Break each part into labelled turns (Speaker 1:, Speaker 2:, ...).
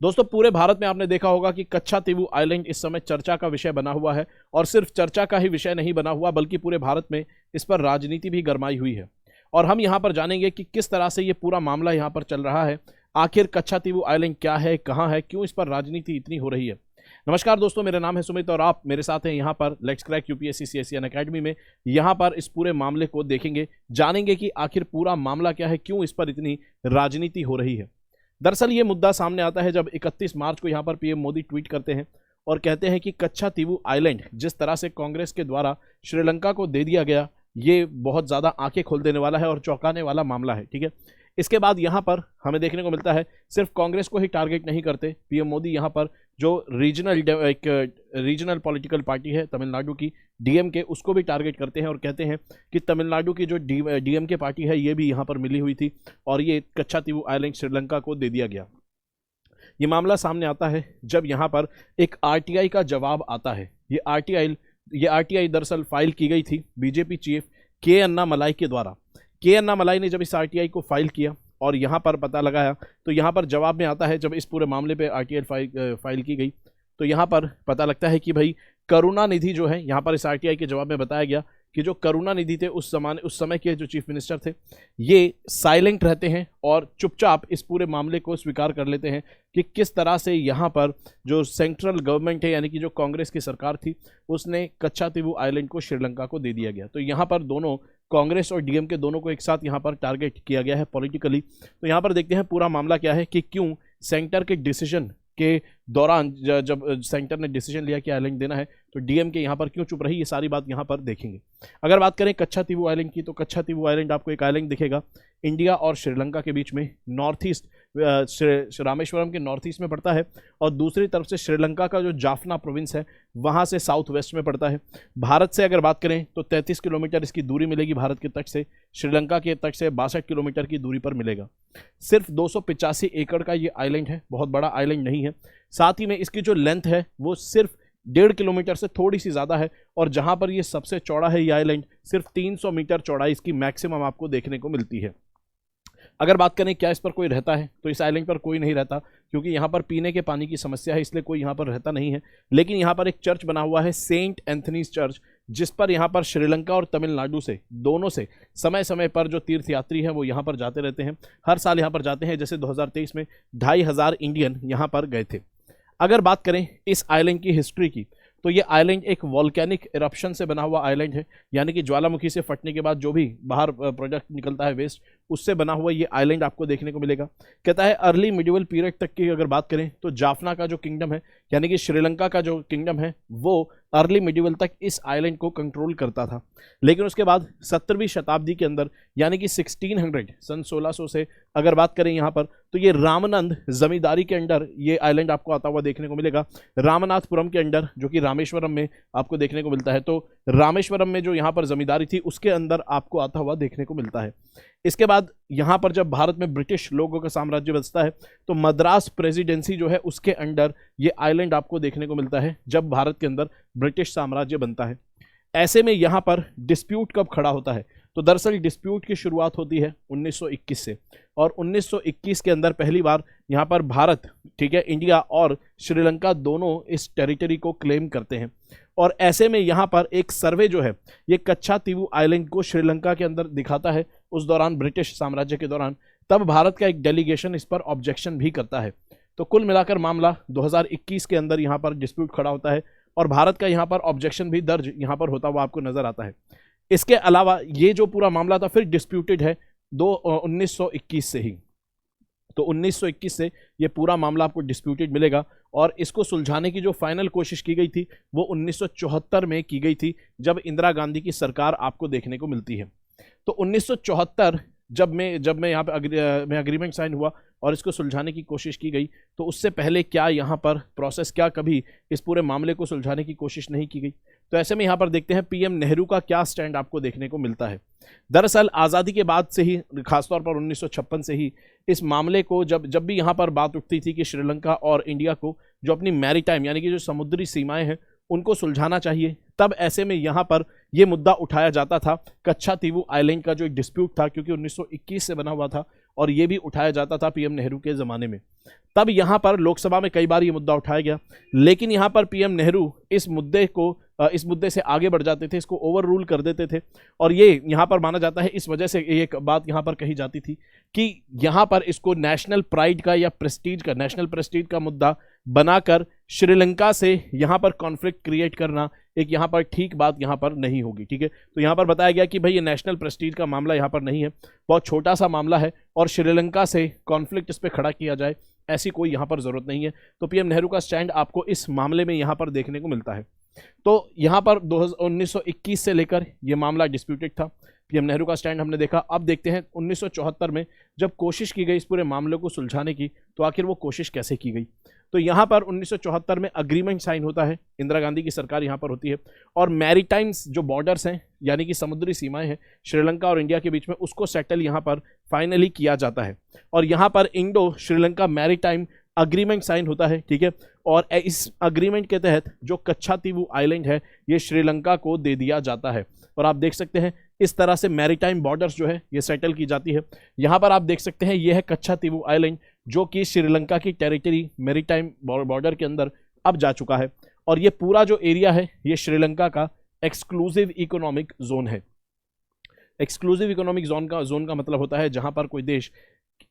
Speaker 1: दोस्तों पूरे भारत में आपने देखा होगा कि कच्छातीवु आइलैंड इस समय चर्चा का विषय बना हुआ है और सिर्फ चर्चा का ही विषय नहीं बना हुआ बल्कि पूरे भारत में इस पर राजनीति भी गरमाई हुई है। और हम यहाँ पर जानेंगे कि किस तरह से ये पूरा मामला यहाँ पर चल रहा है, आखिर कच्छातीवु आइलैंड क्या है, कहाँ है, क्यों इस पर राजनीति इतनी हो रही है। नमस्कार दोस्तों, मेरा नाम है सुमित और आप मेरे साथ हैं यहाँ पर let's crack UPSC CSE academy में। यहाँ पर इस पूरे मामले को देखेंगे, जानेंगे कि आखिर पूरा मामला क्या है, क्यों इस पर इतनी राजनीति हो रही है। दरअसल ये मुद्दा सामने आता है जब 31 मार्च को यहाँ पर पीएम मोदी ट्वीट करते हैं और कहते हैं कि कच्छातीवु आइलैंड जिस तरह से कांग्रेस के द्वारा श्रीलंका को दे दिया गया, ये बहुत ज़्यादा आंखें खोल देने वाला है और चौंकाने वाला मामला है। ठीक है, इसके बाद यहाँ पर हमें देखने को मिलता है सिर्फ कांग्रेस को ही टारगेट नहीं करते पीएम मोदी, यहाँ पर जो रीजनल पॉलिटिकल पार्टी है तमिलनाडु की डीएमके, उसको भी टारगेट करते हैं और कहते हैं कि तमिलनाडु की जो डीएमके पार्टी है ये भी यहाँ पर मिली हुई थी और ये कच्छातीवु आइलैंड श्रीलंका को दे दिया गया। ये मामला सामने आता है जब यहाँ पर एक आरटीआई का जवाब आता है। ये आरटीआई दरअसल फाइल की गई थी बीजेपी चीफ के अन्नामलाई के द्वारा। के अन्नामलाई ने जब इस आरटीआई को फाइल किया और यहाँ पर पता लगाया तो यहाँ पर जवाब में आता है, जब इस पूरे मामले पे आरटीआई फाइल की गई तो यहाँ पर पता लगता है कि भाई करुणानिधि जो है, यहाँ पर इस आरटीआई के जवाब में बताया गया कि जो करुणानिधि थे उस समय के जो चीफ मिनिस्टर थे, ये साइलेंट रहते हैं और चुपचाप इस पूरे मामले को स्वीकार कर लेते हैं कि किस तरह से यहाँ पर जो सेंट्रल गवर्नमेंट है यानी कि जो कांग्रेस की सरकार थी उसने कच्छातीवु आइलैंड को श्रीलंका को दे दिया गया। तो यहाँ पर दोनों कांग्रेस और डीएमके दोनों को एक साथ यहाँ पर टारगेट किया गया है पॉलिटिकली। तो यहाँ पर देखते हैं पूरा मामला क्या है कि क्यों सेंटर के डिसीजन के दौरान जब सेंटर ने डिसीजन लिया कि आइलैंड देना है तो डीएमके यहाँ पर क्यों चुप रही, ये सारी बात यहाँ पर देखेंगे। अगर बात करें कच्छातीवु आइलैंड की तो कच्छातीवु आइलैंड आपको एक आइलैंड दिखेगा इंडिया और श्रीलंका के बीच में, नॉर्थ ईस्ट रामेश्वरम के नॉर्थ ईस्ट में पड़ता है और दूसरी तरफ से श्रीलंका का जो जाफना प्रोविंस है वहाँ से साउथ वेस्ट में पड़ता है। भारत से अगर बात करें तो 33 किलोमीटर इसकी दूरी मिलेगी भारत के तट से, श्रीलंका के तट से 62 किलोमीटर की दूरी पर मिलेगा। सिर्फ 285 एकड़ का ये आइलैंड है, बहुत बड़ा आइलैंड नहीं है। साथ ही में इसकी जो लेंथ है वो सिर्फ 1.5 किलोमीटर से थोड़ी सी ज़्यादा है और जहाँ पर ये सबसे चौड़ा है ये आइलैंड, सिर्फ 300 मीटर चौड़ाई इसकी मैक्सिमम आपको देखने को मिलती है। अगर बात करें क्या इस पर कोई रहता है तो इस आइलैंड पर कोई नहीं रहता क्योंकि यहाँ पर पीने के पानी की समस्या है, इसलिए कोई यहाँ पर रहता नहीं है। लेकिन यहाँ पर एक चर्च बना हुआ है सेंट एंथनीज चर्च, जिस पर यहाँ पर श्रीलंका और तमिलनाडु से दोनों से समय समय पर जो तीर्थयात्री हैं वो यहाँ पर जाते रहते हैं, हर साल यहाँ पर जाते हैं। जैसे 2023 में 2500 इंडियन यहाँ पर गए थे। अगर बात करें इस आइलैंड की हिस्ट्री की तो ये आइलैंड एक वॉल्केनिक इरप्शन से बना हुआ आइलैंड है, यानी कि ज्वालामुखी से फटने के बाद जो भी बाहर प्रोडक्ट निकलता है वेस्ट, उससे बना हुआ ये आइलैंड आपको देखने को मिलेगा। कहता है अर्ली मिडिवल पीरियड तक की अगर बात करें तो जाफना का जो किंगडम है यानी कि श्रीलंका का जो किंगडम है वो अर्ली मिडिवल तक इस आइलैंड को कंट्रोल करता था। लेकिन उसके बाद 17वीं शताब्दी के अंदर यानी कि 1600 सन 1600 से अगर बात करें यहाँ पर तो ये रामनंद जमींदारी के अंडर ये आइलैंड आपको आता हुआ देखने को मिलेगा, रामनाथपुरम के अंडर जो कि रामेश्वरम में आपको देखने को मिलता है। तो रामेश्वरम में जो यहाँ पर जमींदारी थी उसके अंदर आपको आता हुआ देखने को मिलता है। इसके बाद यहाँ पर जब भारत में ब्रिटिश लोगों का साम्राज्य बसता है तो मद्रास प्रेसिडेंसी जो है उसके अंडर ये आइलैंड आपको देखने को मिलता है जब भारत के अंदर ब्रिटिश साम्राज्य बनता है। ऐसे में यहाँ पर डिस्प्यूट कब खड़ा होता है तो दरअसल डिस्प्यूट की शुरुआत होती है 1921 से और 1921 के अंदर पहली बार यहाँ पर भारत, ठीक है, इंडिया और श्रीलंका दोनों इस टेरिटरी को क्लेम करते हैं। और ऐसे में यहाँ पर एक सर्वे जो है ये कच्छातीवु आइलैंड को श्रीलंका के अंदर दिखाता है उस दौरान ब्रिटिश साम्राज्य के दौरान। तब भारत का एक डेलीगेशन इस पर ऑब्जेक्शन भी करता है। तो कुल मिलाकर मामला 2021 के अंदर यहाँ पर डिस्प्यूट खड़ा होता है और भारत का यहाँ पर ऑब्जेक्शन भी दर्ज यहाँ पर होता हुआ आपको नजर आता है। इसके अलावा ये जो पूरा मामला था फिर डिस्प्यूटेड है 1921 से ही, तो 1921 से ये पूरा मामला आपको डिस्प्यूटेड मिलेगा और इसको सुलझाने की जो फाइनल कोशिश की गई थी वो 1974 में की गई थी जब इंदिरा गांधी की सरकार आपको देखने को मिलती है। तो 1974 जब मैं यहाँ पे अग्रीमेंट साइन हुआ और इसको सुलझाने की कोशिश की गई तो उससे पहले क्या यहाँ पर प्रोसेस, क्या कभी इस पूरे मामले को सुलझाने की कोशिश नहीं की गई। तो ऐसे में यहाँ पर देखते हैं पीएम नेहरू का क्या स्टैंड आपको देखने को मिलता है। दरअसल आज़ादी के बाद से ही, खासतौर पर 1956 से ही इस मामले को जब भी यहाँ पर बात उठती थी कि श्रीलंका और इंडिया को जो अपनी मैरीटाइम यानी कि जो समुद्री सीमाएं हैं उनको सुलझाना चाहिए, तब ऐसे में यहाँ पर ये मुद्दा उठाया जाता था कच्छातीवु आइलैंड का जो एक डिस्प्यूट था, क्योंकि 1921 से बना हुआ था और ये भी उठाया जाता था पीएम नेहरू के ज़माने में। तब यहाँ पर लोकसभा में कई बार ये मुद्दा उठाया गया, लेकिन यहाँ पर पीएम नेहरू इस मुद्दे से आगे बढ़ जाते थे, इसको ओवर रूल कर देते थे। और ये यहाँ पर माना जाता है, इस वजह से एक बात यहाँ पर कही जाती थी कि यहाँ पर इसको नेशनल प्राइड का या नेशनल प्रेस्टीज का मुद्दा बनाकर श्रीलंका से यहाँ पर कॉन्फ्लिक्ट क्रिएट करना एक यहाँ पर ठीक बात यहाँ पर नहीं होगी। ठीक है, तो यहाँ पर बताया गया कि भाई ये नेशनल प्रेस्टीज का मामला यहाँ पर नहीं है, बहुत छोटा सा मामला है और श्रीलंका से कॉन्फ्लिक्ट इस पर खड़ा किया जाए ऐसी कोई यहाँ पर जरूरत नहीं है। तो पीएम नेहरू का स्टैंड आपको इस मामले में यहाँ पर देखने को मिलता है। तो यहाँ पर 1921 से लेकर ये मामला डिस्प्यूटेड था, पीएम नेहरू का स्टैंड हमने देखा। अब देखते हैं 1974 में जब कोशिश की गई इस पूरे मामले को सुलझाने की, तो आखिर वो कोशिश कैसे की गई। तो यहाँ पर 1974 में अग्रीमेंट साइन होता है, इंदिरा गांधी की सरकार यहाँ पर होती है, और मैरीटाइम्स जो बॉर्डर्स हैं यानी कि समुद्री सीमाएं हैं श्रीलंका और इंडिया के बीच में, उसको सेटल यहाँ पर फाइनली किया जाता है। और यहाँ पर Indo Sri Lanka maritime agreement sign होता है। ठीक है, और इस अग्रीमेंट के तहत जो कच्छातीवू आइलैंड है ये श्रीलंका को दे दिया जाता है। और आप देख सकते हैं इस तरह से मैरीटाइम बॉर्डर्स जो है ये सेटल की जाती है। यहाँ पर आप देख सकते हैं ये है कच्छातीवू आइलैंड, जो कि श्रीलंका की टेरिटरी मैरीटाइम बॉर्डर के अंदर अब जा चुका है। और ये पूरा जो एरिया है ये श्रीलंका का एक्सक्लूसिव इकोनॉमिक जोन है। एक्सक्लूसिव इकोनॉमिक जोन का मतलब होता है जहां पर कोई देश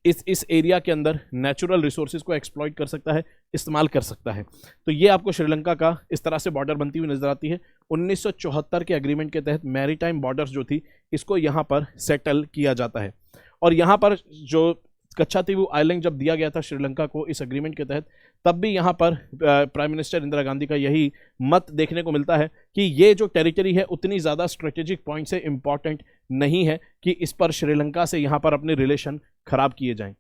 Speaker 1: इस एरिया के अंदर नेचुरल रिसोर्सेज को एक्सप्लॉइट कर सकता है, इस्तेमाल कर सकता है। तो ये आपको श्रीलंका का इस तरह से बॉर्डर बनती हुई नजर आती है। 1974 के एग्रीमेंट के तहत मैरीटाइम बॉर्डर्स जो थी इसको यहाँ पर सेटल किया जाता है। और यहाँ पर जो कच्छातीवू आइलैंड जब दिया गया था श्रीलंका को इस एग्रीमेंट के तहत, तब भी यहाँ पर प्राइम मिनिस्टर इंदिरा गांधी का यही मत देखने को मिलता है कि ये जो टेरिटरी है उतनी ज़्यादा स्ट्रेटेजिक पॉइंट से इम्पॉर्टेंट नहीं है कि इस पर श्रीलंका से यहाँ पर अपने रिलेशन खराब किए जाएं।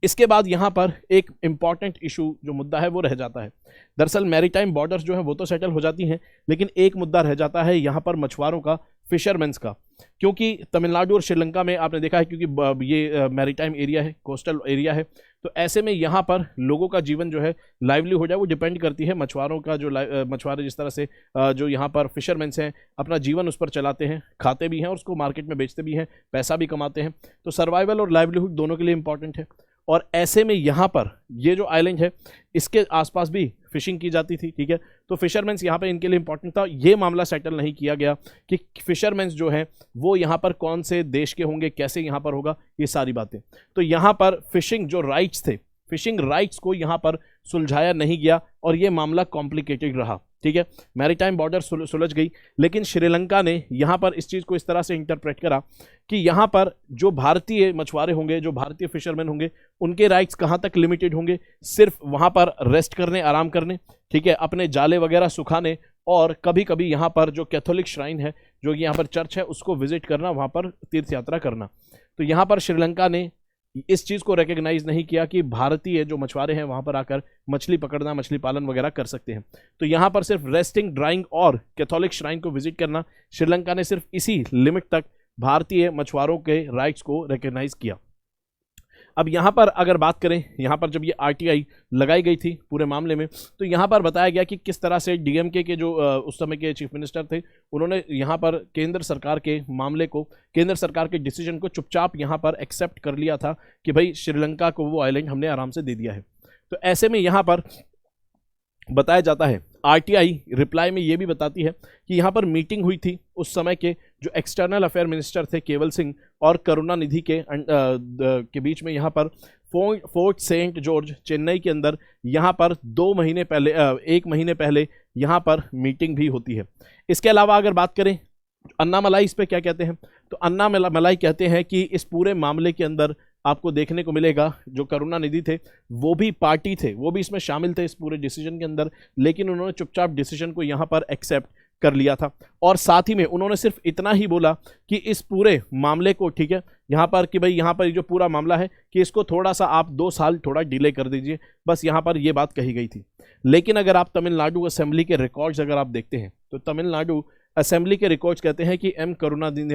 Speaker 1: इसके बाद यहाँ पर एक इम्पॉर्टेंट इशू जो मुद्दा है वो रह जाता है। दरअसल मैरीटाइम बॉर्डर्स जो है वो तो सेटल हो जाती हैं, लेकिन एक मुद्दा रह जाता है यहाँ पर मछुआरों का, फिशरमैन्स का। क्योंकि तमिलनाडु और श्रीलंका में आपने देखा है क्योंकि ये मैरीटाइम एरिया है, कोस्टल एरिया है, तो ऐसे में यहाँ पर लोगों का जीवन जो है लाइवलीहुड है वो डिपेंड करती है मछुआरों का। जो मछुआरे जिस तरह से जो यहाँ पर फिशरमैन्स हैं अपना जीवन उस पर चलाते हैं, खाते भी हैं और उसको मार्केट में बेचते भी हैं, पैसा भी कमाते हैं। तो सर्वाइवल और लाइवलीहुड दोनों के लिए इंपॉर्टेंट है। और ऐसे में यहाँ पर ये जो आइलैंड है इसके आसपास भी फिशिंग की जाती थी। ठीक है, तो फिशरमैन्स यहाँ पे इनके लिए इंपॉर्टेंट था। ये मामला सेटल नहीं किया गया कि फिशरमैन्स जो हैं वो यहाँ पर कौन से देश के होंगे, कैसे यहाँ पर होगा, ये सारी बातें। तो यहाँ पर फिशिंग जो राइट्स थे, फिशिंग राइट्स को यहाँ पर सुलझाया नहीं गया और ये मामला कॉम्प्लिकेटेड रहा। ठीक है, मैरीटाइम बॉर्डर सुलझ गई, लेकिन श्रीलंका ने यहाँ पर इस चीज़ को इस तरह से इंटरप्रेट करा कि यहाँ पर जो भारतीय मछुआरे होंगे, जो भारतीय फिशरमैन होंगे, उनके राइट्स कहाँ तक लिमिटेड होंगे, सिर्फ वहाँ पर रेस्ट करने, आराम करने, ठीक है, अपने जाले वगैरह सुखाने, और कभी कभी यहाँ पर जो कैथोलिक श्राइन है, जो यहाँ पर चर्च है, उसको विजिट करना, वहाँ पर तीर्थ यात्रा करना। तो यहाँ पर श्रीलंका ने इस चीज़ को रिकग्नाइज नहीं किया कि भारतीय जो मछुआरे हैं वहाँ पर आकर मछली पकड़ना, मछली पालन वगैरह कर सकते हैं। तो यहाँ पर सिर्फ रेस्टिंग, ड्राइंग और कैथोलिक श्राइन को विजिट करना, श्रीलंका ने सिर्फ इसी लिमिट तक भारतीय मछुआरों के राइट्स को रिकग्नाइज किया। अब यहाँ पर अगर बात करें, यहाँ पर जब ये आरटीआई लगाई गई थी पूरे मामले में, तो यहाँ पर बताया गया कि किस तरह से डीएमके के जो उस समय के चीफ मिनिस्टर थे, उन्होंने यहाँ पर केंद्र सरकार के मामले को, केंद्र सरकार के डिसीजन को चुपचाप यहाँ पर एक्सेप्ट कर लिया था कि भाई श्रीलंका को वो आइलैंड हमने आराम से दे दिया है। तो ऐसे में यहाँ पर बताया जाता है, आरटीआई रिप्लाई में ये भी बताती है कि यहाँ पर मीटिंग हुई थी उस समय के जो एक्सटर्नल अफेयर मिनिस्टर थे केवल सिंह और करुणानिधि के बीच में। यहाँ पर फोर्ट सेंट जॉर्ज चेन्नई के अंदर यहाँ पर 1 महीने पहले यहाँ पर मीटिंग भी होती है। इसके अलावा अगर बात करें अन्नामलाई इस पर क्या कहते हैं, तो अन्नामलाई कहते हैं कि इस पूरे मामले के अंदर आपको देखने को मिलेगा जो करुणानिधि थे वो भी पार्टी थे, वो भी इसमें शामिल थे इस पूरे डिसीजन के अंदर, लेकिन उन्होंने चुपचाप डिसीजन को यहाँ पर एक्सेप्ट कर लिया था। और साथ ही में उन्होंने सिर्फ इतना ही बोला कि इस पूरे मामले को, ठीक है, यहाँ पर कि भाई यहाँ पर जो पूरा मामला है कि इसको थोड़ा सा आप 2 साल थोड़ा डिले कर दीजिए, बस यहाँ पर ये बात कही गई थी। लेकिन अगर आप तमिलनाडु असेंबली के रिकॉर्ड्स अगर आप देखते हैं तो तमिलनाडु असेंबली के रिकॉर्ड्स कहते हैं कि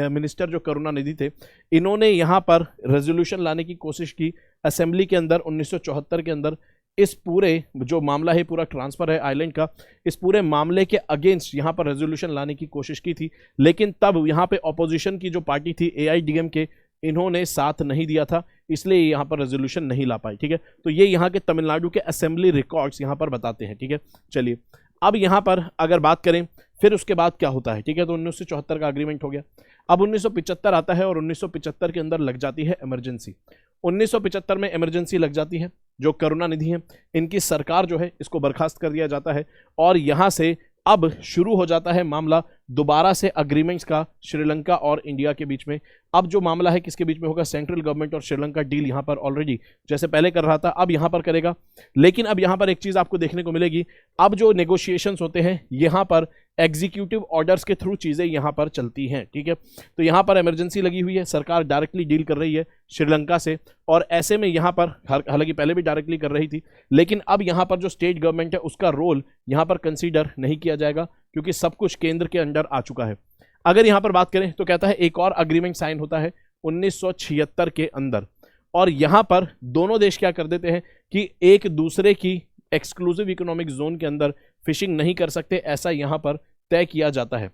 Speaker 1: मिनिस्टर जो करुणानिधि थे, इन्होंने यहाँ पर रेजोल्यूशन लाने की कोशिश की असेंबली के अंदर 1974 के अंदर। इस पूरे जो मामला है, पूरा ट्रांसफर है आइलैंड का, इस पूरे मामले के अगेंस्ट यहाँ पर रेजोल्यूशन लाने की कोशिश की थी, लेकिन तब यहाँ पे ऑपोजिशन की जो पार्टी थी AIDMK, इन्होंने साथ नहीं दिया था, इसलिए यहाँ पर रेजोल्यूशन नहीं ला पाए। ठीक है, तो ये यहाँ के तमिलनाडु के असेंबली रिकॉर्ड्स यहाँ पर बताते हैं। ठीक है, चलिए अब यहाँ पर अगर बात करें फिर उसके बाद क्या होता है। ठीक है, तो 1974 का अग्रीमेंट हो गया। अब 1975 आता है और 1975 के अंदर लग जाती है इमरजेंसी। 1975 में इमरजेंसी लग जाती है। जो करुणानिधि है इनकी सरकार जो है इसको बर्खास्त कर दिया जाता है और यहाँ से अब शुरू हो जाता है मामला दोबारा से अग्रीमेंट्स का श्रीलंका और इंडिया के बीच में। अब जो मामला है किसके बीच में होगा, सेंट्रल गवर्नमेंट और श्रीलंका डील यहाँ पर ऑलरेडी जैसे पहले कर रहा था अब यहाँ पर करेगा। लेकिन अब यहाँ पर एक चीज आपको देखने को मिलेगी, अब जो नेगोशिएशंस होते हैं यहाँ पर एग्जीक्यूटिव ऑर्डर्स के थ्रू चीजें यहाँ पर चलती हैं। ठीक है, तो यहाँ पर इमरजेंसी लगी हुई है, सरकार डायरेक्टली डील कर रही है श्रीलंका से और ऐसे में यहाँ पर हालांकि पहले भी डायरेक्टली कर रही थी, लेकिन अब यहाँ पर जो स्टेट गवर्नमेंट है उसका रोल यहाँ पर कंसीडर नहीं किया जाएगा क्योंकि सब कुछ केंद्र के अंडर आ चुका है। अगर यहाँ पर बात करें तो कहता है एक और अग्रीमेंट साइन होता है 1976 के अंदर और यहाँ पर दोनों देश क्या कर देते हैं कि एक दूसरे की एक्सक्लूसिव इकोनॉमिक जोन के अंदर फिशिंग नहीं कर सकते, ऐसा यहाँ पर तय किया जाता है।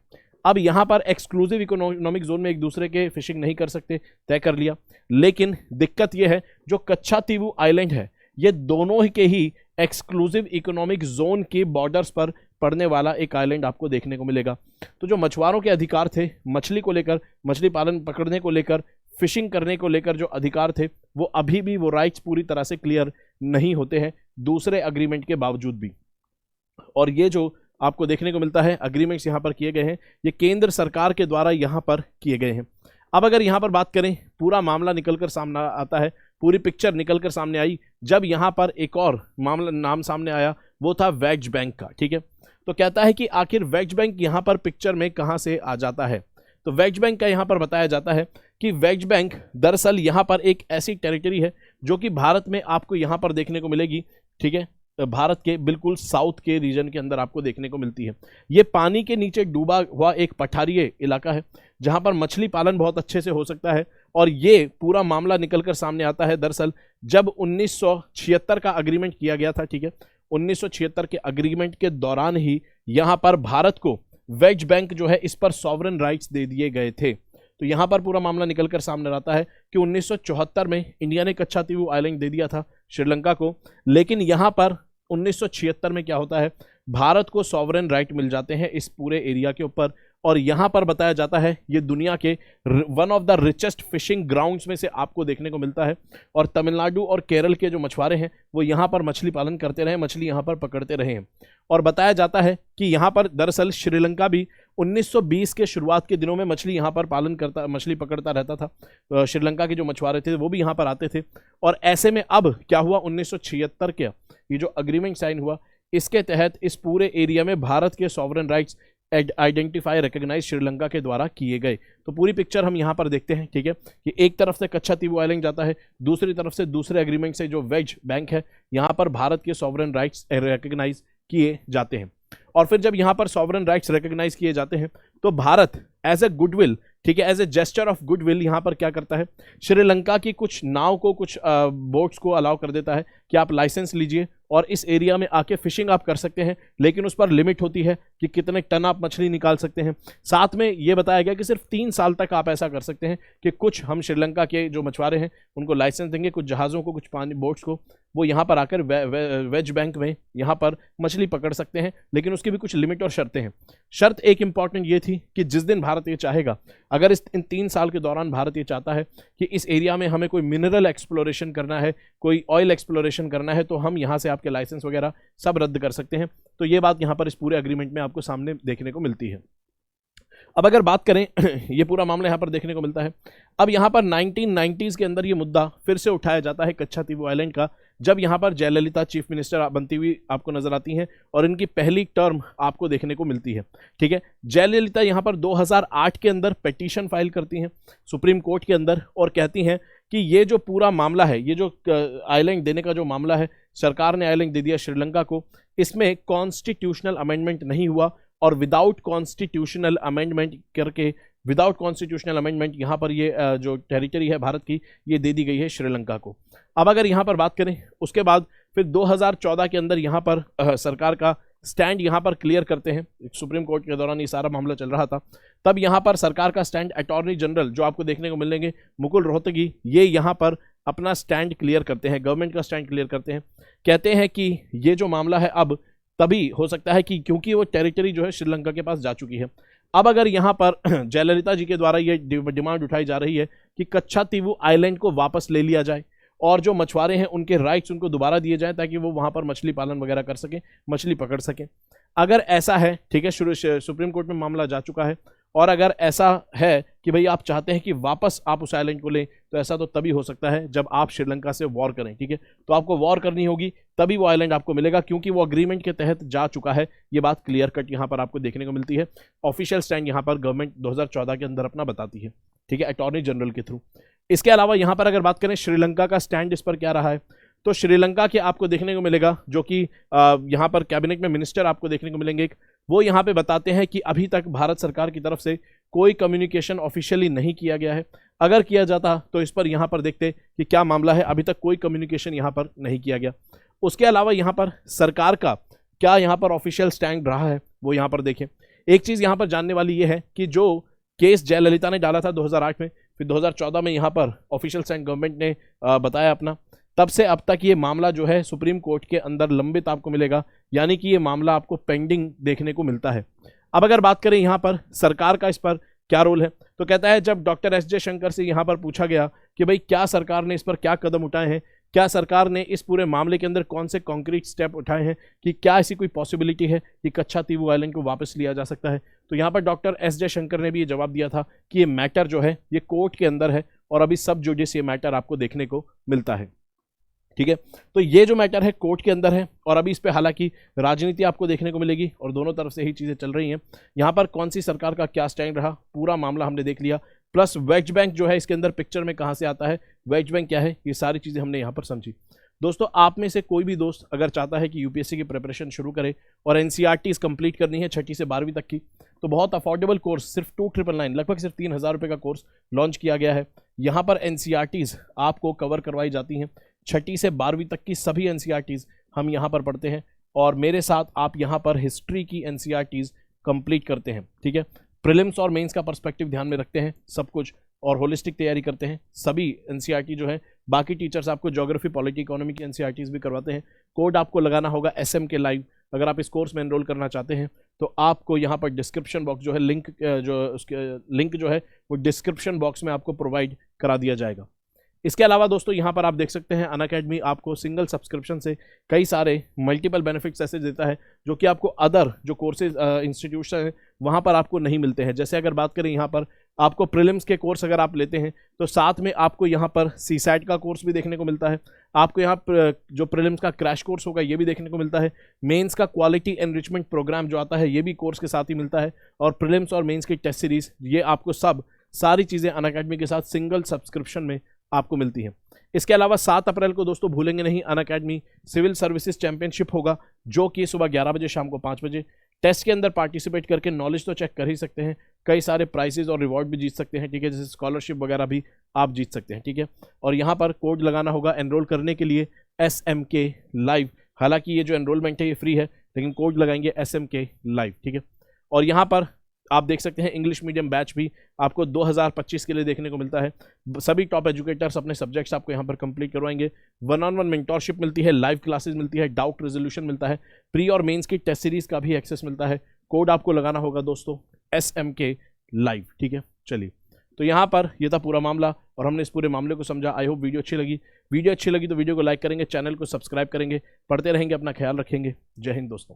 Speaker 1: अब यहाँ पर एक्सक्लूसिव इकोनॉमिक जोन में एक दूसरे के फिशिंग नहीं कर सकते, तय कर लिया। लेकिन दिक्कत यह है जो कच्छातीवू आइलैंड है ये दोनों के ही एक्सक्लूसिव इकोनॉमिक जोन के बॉर्डर्स पर पड़ने वाला एक आइलैंड आपको देखने को मिलेगा। तो जो मछुआरों के अधिकार थे मछली को लेकर, मछली पालन पकड़ने को लेकर, फिशिंग करने को लेकर जो अधिकार थे वो अभी भी वो राइट्स पूरी तरह से क्लियर नहीं होते हैं दूसरे अग्रीमेंट के बावजूद भी। और ये जो आपको देखने को मिलता है अग्रीमेंट्स यहाँ पर किए गए हैं ये केंद्र सरकार के द्वारा यहाँ पर किए गए हैं। अब अगर यहाँ पर बात करें पूरा मामला निकलकर सामने आता है, पूरी पिक्चर निकलकर सामने आई जब यहाँ पर एक और मामला नाम सामने आया वो था वेज बैंक का। ठीक है, तो कहता है कि आखिर वेज बैंक यहाँ पर पिक्चर में कहाँ से आ जाता है। तो वेज बैंक का यहाँ पर बताया जाता है कि वेज बैंक दरअसल यहाँ पर एक ऐसी टेरिटरी है जो कि भारत में आपको यहाँ पर देखने को मिलेगी। ठीक है, भारत के बिल्कुल साउथ के रीजन के अंदर आपको देखने को मिलती है। ये पानी के नीचे डूबा हुआ एक पठारीय इलाका है जहां पर मछली पालन बहुत अच्छे से हो सकता है और ये पूरा मामला निकलकर सामने आता है दरअसल जब 1976 का अग्रीमेंट किया गया था। ठीक है, 1976 के अग्रीमेंट के दौरान ही यहां पर भारत को वेज बैंक जो है इस पर सॉवरेन राइट्स दे दिए गए थे। तो यहां पर पूरा मामला निकलकर सामने आता है कि 1974 में इंडिया ने कच्छातीवू आइलैंड दे दिया था श्रीलंका को, लेकिन यहां पर 1976 में क्या होता है भारत को सॉवरेन राइट मिल जाते हैं इस पूरे एरिया के ऊपर। और यहां पर बताया जाता है ये दुनिया के one of the richest fishing grounds में से आपको देखने को मिलता है और तमिलनाडु और केरल के जो मछुआरे हैं वो यहां पर मछली पालन करते रहे, मछली यहां पर पकड़ते रहे हैं। और बताया जाता है कि यहां पर दरअसल श्रीलंका भी 1920 के शुरुआत के दिनों में मछली यहां पर पालन करता, मछली पकड़ता रहता था। श्रीलंका के जो मछुआरे थे वो भी यहां पर आते थे और ऐसे में अब क्या हुआ 1976 के ये जो अग्रीमेंट साइन हुआ इसके तहत इस पूरे एरिया में भारत के sovereign rights identify recognise Sri Lanka के द्वारा किए गए। तो पूरी पिक्चर हम यहाँ पर देखते हैं। ठीक है, कि एक तरफ से कच्छातीवू आइलैंड जाता है, दूसरी तरफ से दूसरे एग्रीमेंट से जो वेज बैंक है यहाँ पर भारत के सॉवरेन राइट्स रिकॉग्नाइज किए जाते हैं। और फिर जब यहाँ पर सॉवरेन राइट्स रिकॉग्नाइज किए जाते हैं तो भारत एज ए गुडविल, ठीक है, as a gesture of goodwill यहाँ पर क्या करता है श्रीलंका की कुछ नाव को, कुछ बोट्स को अलाउ कर देता है कि आप लाइसेंस लीजिए और इस एरिया में आके फिशिंग आप कर सकते हैं, लेकिन उस पर लिमिट होती है कि कितने टन आप मछली निकाल सकते हैं। साथ में ये बताया गया कि सिर्फ 3 साल तक आप ऐसा कर सकते हैं कि कुछ हम श्रीलंका के जो मछुआरे हैं उनको लाइसेंस देंगे, कुछ जहाज़ों को, कुछ पानी बोट्स को, वो यहाँ पर आकर वेज बैंक में यहाँ पर मछली पकड़ सकते हैं, लेकिन उसकी भी कुछ लिमिट और शर्तें हैं। शर्त एक इंपॉर्टेंट ये थी कि जिस दिन भारत ये चाहेगा, अगर इन 3 साल के दौरान भारत ये चाहता है कि इस एरिया में हमें कोई मिनरल एक्सप्लोरेशन करना है, कोई ऑयल एक्सप्लोरेशन करना है, तो हम यहाँ से आपके लाइसेंस वगैरह सब रद्द कर सकते हैं। तो ये बात यहाँ पर इस पूरे एग्रीमेंट में आपको सामने देखने को मिलती है। अब अगर बात करें ये पूरा मामला यहाँ पर देखने को मिलता है। अब यहाँ पर 1990s के अंदर ये मुद्दा फिर से उठाया जाता है कच्छातीवू आइलैंड का, जब यहाँ पर जयललिता चीफ मिनिस्टर बनती हुई आपको नजर आती हैं और इनकी पहली टर्म आपको देखने को मिलती है। ठीक है, जयललिता यहाँ पर 2008 के अंदर पिटीशन फाइल करती हैं सुप्रीम कोर्ट के अंदर और कहती हैं कि ये जो पूरा मामला है, ये जो आइलैंड देने का जो मामला है, सरकार ने आइलैंड दे दिया श्रीलंका को, इसमें कॉन्स्टिट्यूशनल अमेंडमेंट नहीं हुआ और विदाउट कॉन्स्टिट्यूशनल अमेंडमेंट करके, विदाउट कॉन्स्टिट्यूशनल अमेंडमेंट यहाँ पर ये जो टेरिटरी है भारत की ये दे दी गई है श्रीलंका को। अब अगर यहाँ पर बात करें उसके बाद फिर 2014 के अंदर यहाँ पर सरकार का स्टैंड यहाँ पर क्लियर करते हैं। सुप्रीम कोर्ट के दौरान ये सारा मामला चल रहा था। तब यहाँ पर सरकार का स्टैंड, अटॉर्नी जनरल जो आपको देखने को मिलेंगे मुकुल रोहतगी, ये यहाँ पर अपना स्टैंड क्लियर करते हैं, गवर्नमेंट का स्टैंड क्लियर करते हैं। कहते हैं कि ये जो मामला है अब तभी हो सकता है कि क्योंकि वो टेरिटरी जो है श्रीलंका के पास जा चुकी है। अब अगर यहाँ पर जयललिता जी के द्वारा ये डिमांड उठाई जा रही है कि कच्छातीवु आइलैंड को वापस ले लिया जाए और जो मछुआरे हैं उनके राइट्स उनको दोबारा दिए जाएं ताकि वो वहाँ पर मछली पालन वगैरह कर सकें, मछली पकड़ सकें। अगर ऐसा है, ठीक है, सुप्रीम कोर्ट में मामला जा चुका है, और अगर ऐसा है कि भाई आप चाहते हैं कि वापस आप उस आइलैंड को लें, तो ऐसा तो तभी हो सकता है जब आप श्रीलंका से वॉर करें, ठीक है। तो आपको वॉर करनी होगी तभी वो आइलैंड आपको मिलेगा, क्योंकि वो अग्रीमेंट के तहत जा चुका है। ये बात क्लियर कट यहाँ पर आपको देखने को मिलती है। ऑफिशियल स्टैंड यहाँ पर गवर्नमेंट 2014 के अंदर अपना बताती है, ठीक है, अटॉर्नी जनरल के थ्रू। इसके अलावा यहाँ पर अगर बात करें श्रीलंका का स्टैंड इस पर क्या रहा है, तो श्रीलंका के आपको देखने को मिलेगा जो कि यहाँ पर कैबिनेट में मिनिस्टर आपको देखने को मिलेंगे, वो यहाँ पे बताते हैं कि अभी तक भारत सरकार की तरफ से कोई कम्युनिकेशन ऑफिशियली नहीं किया गया है। अगर किया जाता तो इस पर यहाँ पर देखते कि क्या मामला है, अभी तक कोई कम्युनिकेशन यहाँ पर नहीं किया गया। उसके अलावा यहाँ पर सरकार का क्या यहाँ पर ऑफिशियल स्टैंड रहा है वो यहाँ पर देखें। एक चीज़ यहाँ पर जानने वाली ये है कि जो केस जयललिता ने डाला था 2008 में, फिर 2014 में यहाँ पर ऑफिशियल स्टैंड गवर्नमेंट ने बताया अपना, तब से अब तक ये मामला जो है सुप्रीम कोर्ट के अंदर लंबित आपको मिलेगा, यानी कि ये मामला आपको पेंडिंग देखने को मिलता है। अब अगर बात करें यहाँ पर सरकार का इस पर क्या रोल है, तो कहता है जब डॉक्टर एस जयशंकर से यहाँ पर पूछा गया कि भाई क्या सरकार ने इस पर क्या कदम उठाए हैं, क्या सरकार ने इस पूरे मामले के अंदर कौन से कॉन्क्रीट स्टेप उठाए हैं, कि क्या ऐसी कोई पॉसिबिलिटी है कि कच्छातीवु आइलैंड को वापस लिया जा सकता है, तो यहाँ पर डॉक्टर एस जयशंकर ने भी ये जवाब दिया था कि ये मैटर जो है ये कोर्ट के अंदर है और अभी सब जुडिस ये मैटर आपको देखने को मिलता है, ठीक है। तो ये जो मैटर है कोर्ट के अंदर है और अभी इस पे हालांकि राजनीति आपको देखने को मिलेगी और दोनों तरफ से ही चीज़ें चल रही हैं। यहाँ पर कौन सी सरकार का क्या स्टैंड रहा, पूरा मामला हमने देख लिया, प्लस वेस्ट बैंक जो है इसके अंदर पिक्चर में कहाँ से आता है, वेस्ट बैंक क्या है, ये सारी चीज़ें हमने यहाँ पर समझी। दोस्तों आप में से कोई भी दोस्त अगर चाहता है कि यूपीएससी की प्रिपरेशन शुरू करे और एनसीईआरटीज़ कंप्लीट करनी है 6ठी से 12वीं तक की, तो बहुत अफोर्डेबल कोर्स सिर्फ 2999 लगभग सिर्फ 3000 रुपये का कोर्स लॉन्च किया गया है। यहाँ पर एनसीईआरटीज़ आपको कवर करवाई जाती हैं, 6ठी से 12वीं तक की सभी एनसीईआरटीज़ हम यहाँ पर पढ़ते हैं और मेरे साथ आप यहाँ पर हिस्ट्री की एनसीईआरटीज़ कंप्लीट करते हैं, ठीक है। प्रीलिम्स और मेंस का पर्सपेक्टिव ध्यान में रखते हैं सब कुछ और होलिस्टिक तैयारी करते हैं। सभी एनसीईआरटी जो है, बाकी टीचर्स आपको ज्योग्राफी, पॉलिटी, इकोनॉमी की एनसीईआरटीज़ भी करवाते हैं। कोड आपको लगाना होगा SM के लाइव। अगर आप इस कोर्स में एनरोल करना चाहते हैं तो आपको यहाँ पर डिस्क्रिप्शन बॉक्स जो है लिंक जो है वो डिस्क्रिप्शन बॉक्स में आपको प्रोवाइड करा दिया जाएगा। इसके अलावा दोस्तों यहाँ पर आप देख सकते हैं अनअकैडमी आपको सिंगल सब्सक्रिप्शन से कई सारे मल्टीपल बेनिफिट्स ऐसे देता है जो कि आपको अदर जो कोर्सेज इंस्टीट्यूशन हैं वहाँ पर आपको नहीं मिलते हैं। जैसे अगर बात करें यहाँ पर आपको प्रीलिम्स के कोर्स अगर आप लेते हैं तो साथ में आपको यहाँ पर सीसैट का कोर्स भी देखने को मिलता है, आपको यहाँ जो प्रीलिम्स का क्रैश कोर्स होगा ये भी देखने को मिलता है, मेंस का क्वालिटी एनरिचमेंट प्रोग्राम जो आता है ये भी कोर्स के साथ ही मिलता है, और प्रीलिम्स और मेंस की टेस्ट सीरीज ये आपको सारी चीज़ें अनअकैडमी के साथ सिंगल सब्सक्रिप्शन में आपको मिलती है। इसके अलावा 7 अप्रैल को दोस्तों भूलेंगे नहीं अनअकैडमी सिविल सर्विसेज चैंपियनशिप होगा जो कि सुबह 11 बजे शाम को 5 बजे। टेस्ट के अंदर पार्टिसिपेट करके नॉलेज तो चेक कर ही सकते हैं, कई सारे प्राइजेज और रिवॉर्ड भी जीत सकते हैं, ठीक है, जैसे स्कॉलरशिप वगैरह भी आप जीत सकते हैं, ठीक है। और यहाँ पर कोड लगाना होगा एनरोल करने के लिए SMK लाइव। हालांकि ये जो एनरोलमेंट है ये फ्री है लेकिन कोड लगाएंगे SMK लाइव, ठीक है। और यहाँ पर आप देख सकते हैं इंग्लिश मीडियम बैच भी आपको 2025 के लिए देखने को मिलता है। सभी टॉप एजुकेटर्स अपने सब्जेक्ट्स आपको यहाँ पर कंप्लीट करवाएंगे, 1-on-1 मेंटोरशिप मिलती है, लाइव क्लासेस मिलती है, डाउट रेजोल्यूशन मिलता है, प्री और मेंस की टेस्ट सीरीज का भी एक्सेस मिलता है। कोड आपको लगाना होगा दोस्तों SMK लाइव, ठीक है। चलिए तो यहाँ पर ये था पूरा मामला और हमने इस पूरे मामले को समझा। आई होप वीडियो अच्छी लगी तो वीडियो को लाइक करेंगे, चैनल को सब्सक्राइब करेंगे, पढ़ते रहेंगे, अपना ख्याल रखेंगे। जय हिंद दोस्तों।